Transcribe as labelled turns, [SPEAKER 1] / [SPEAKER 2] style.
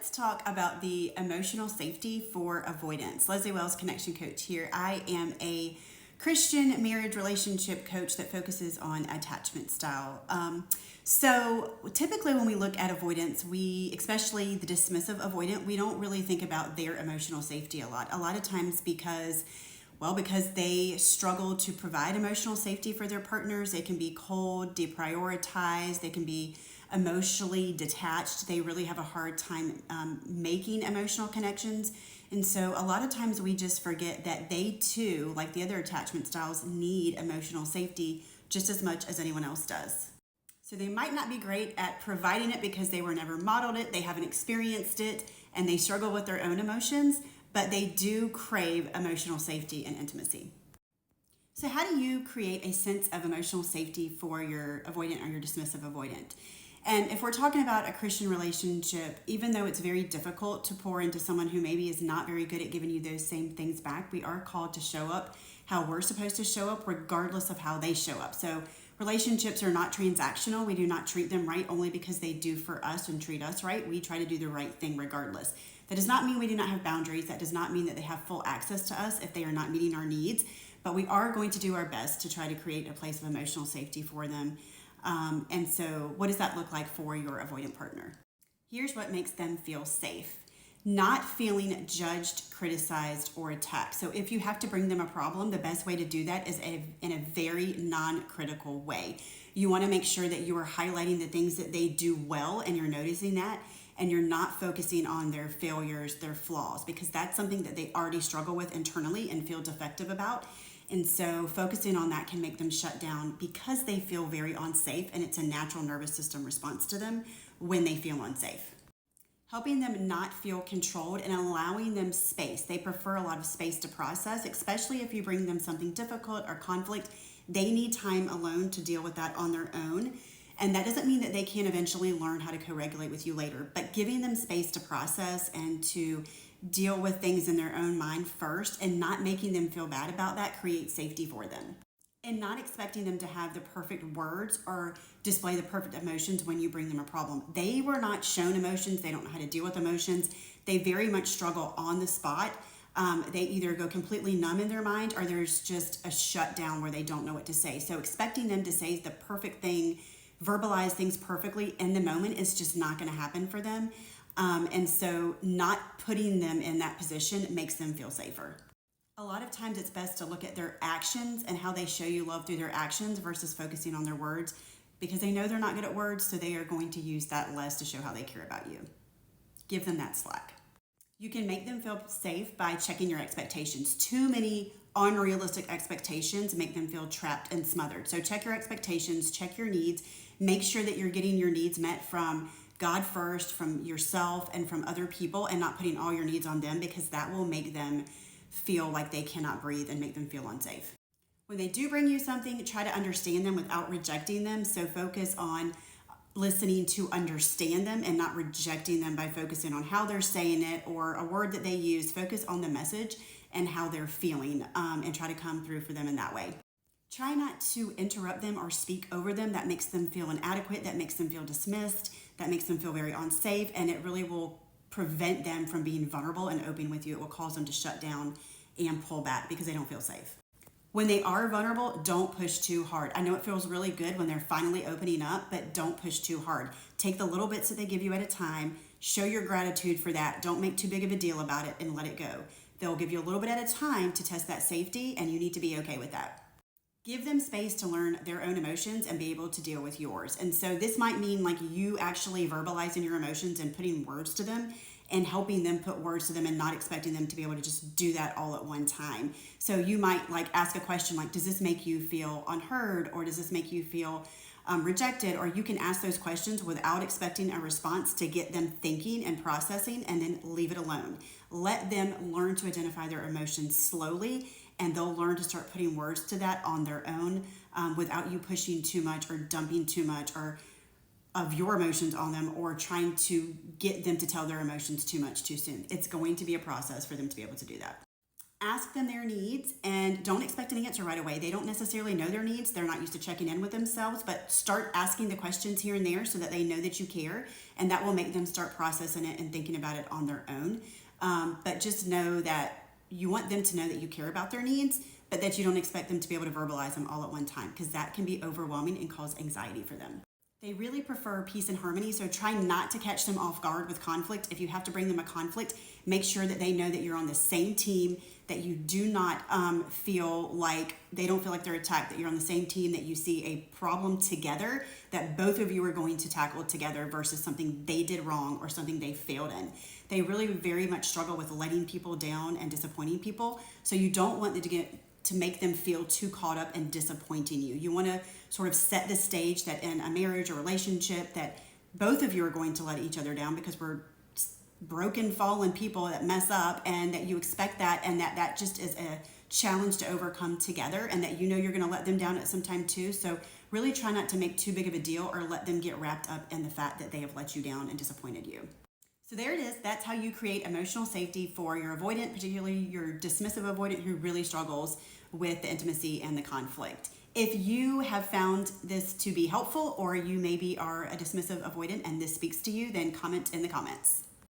[SPEAKER 1] let's talk about the emotional safety for avoidance. Leslie Wells, Connection Coach here. I am a Christian marriage relationship coach that focuses on attachment style. So typically when we look at avoidance, especially the dismissive avoidant, we don't really think about their emotional safety a lot. A lot of times because they struggle to provide emotional safety for their partners. They can be cold, deprioritized, they can be emotionally detached. They really have a hard time making emotional connections. And so a lot of times we just forget that they too, like the other attachment styles, need emotional safety just as much as anyone else does. So they might not be great at providing it because they were never modeled it, they haven't experienced it, and they struggle with their own emotions, but they do crave emotional safety and intimacy. So how do you create a sense of emotional safety for your avoidant or your dismissive avoidant? And if we're talking about a Christian relationship, even though it's very difficult to pour into someone who maybe is not very good at giving you those same things back, we are called to show up how we're supposed to show up regardless of how they show up. So relationships are not transactional. We do not treat them right only because they do for us and treat us right. We try to do the right thing regardless. That does not mean we do not have boundaries. That does not mean that they have full access to us if they are not meeting our needs. But we are going to do our best to try to create a place of emotional safety for them. And so what does that look like for your avoidant partner? Here's what makes them feel safe. Not feeling judged, criticized, or attacked. So if you have to bring them a problem, the best way to do that is in a very non-critical way. You want to make sure that you are highlighting the things that they do well and you're noticing that, and you're not focusing on their failures, their flaws, because that's something that they already struggle with internally and feel defective about. And so focusing on that can make them shut down because they feel very unsafe, and it's a natural nervous system response to them when they feel unsafe. Helping them not feel controlled and allowing them space. They prefer a lot of space to process, especially if you bring them something difficult or conflict. They need time alone to deal with that on their own. And that doesn't mean that they can't eventually learn how to co-regulate with you later, but giving them space to process and to deal with things in their own mind first and not making them feel bad about that creates safety for them. And not expecting them to have the perfect words or display the perfect emotions when you bring them a problem. They were not shown emotions. They don't know how to deal with emotions. They very much struggle on the spot. They either go completely numb in their mind or there's just a shutdown where they don't know what to say. So expecting them to say the perfect thing, verbalize things perfectly in the moment is just not going to happen for them. And so not putting them in that position makes them feel safer. A lot of times it's best to look at their actions and how they show you love through their actions versus focusing on their words, because they know they're not good at words, so they are going to use that less to show how they care about you. Give them that slack. You can make them feel safe by checking your expectations. Too many unrealistic expectations make them feel trapped and smothered. So check your expectations, check your needs, make sure that you're getting your needs met from God first, from yourself, and from other people, and not putting all your needs on them, because that will make them feel like they cannot breathe and make them feel unsafe. When they do bring you something, try to understand them without rejecting them. So focus on listening to understand them and not rejecting them by focusing on how they're saying it or a word that they use. Focus on the message and how they're feeling, and try to come through for them in that way. Try not to interrupt them or speak over them. That makes them feel inadequate. That makes them feel dismissed. That makes them feel very unsafe, and it really will prevent them from being vulnerable and open with you. It will cause them to shut down and pull back because they don't feel safe. When they are vulnerable, don't push too hard. I know it feels really good when they're finally opening up, but don't push too hard. Take the little bits that they give you at a time. Show your gratitude for that. Don't make too big of a deal about it and let it go. They'll give you a little bit at a time to test that safety, and you need to be okay with that. Give them space to learn their own emotions and be able to deal with yours. And so this might mean like you actually verbalizing your emotions and putting words to them and helping them put words to them and not expecting them to be able to just do that all at one time. So you might like ask a question like, does this make you feel unheard, or does this make you feel rejected? Or you can ask those questions without expecting a response to get them thinking and processing, and then leave it alone. Let them learn to identify their emotions slowly, and they'll learn to start putting words to that on their own without you pushing too much or dumping too much or of your emotions on them, or trying to get them to tell their emotions too much too soon. It's going to be a process for them to be able to do that. Ask them their needs and don't expect an answer right away. They don't necessarily know their needs. They're not used to checking in with themselves, but start asking the questions here and there so that they know that you care, and that will make them start processing it and thinking about it on their own. But just know that you want them to know that you care about their needs, but that you don't expect them to be able to verbalize them all at one time, because that can be overwhelming and cause anxiety for them. They really prefer peace and harmony, so try not to catch them off guard with conflict. If you have to bring them a conflict, make sure that they know that you're on the same team, that you do not feel like they don't feel like they're attacked, that you're on the same team, that you see a problem together, that both of you are going to tackle together versus something they did wrong or something they failed in. They really very much struggle with letting people down and disappointing people, so you don't want them to make them feel too caught up in disappointing you. You want to sort of set the stage that in a marriage or relationship that both of you are going to let each other down, because we're broken, fallen people that mess up, and that you expect that, and that just is a challenge to overcome together, and that you know you're going to let them down at some time too. So really try not to make too big of a deal or let them get wrapped up in the fact that they have let you down and disappointed you. So there it is. That's how you create emotional safety for your avoidant, particularly your dismissive avoidant who really struggles with the intimacy and the conflict. If you have found this to be helpful, or you maybe are a dismissive avoidant and this speaks to you, then comment in the comments.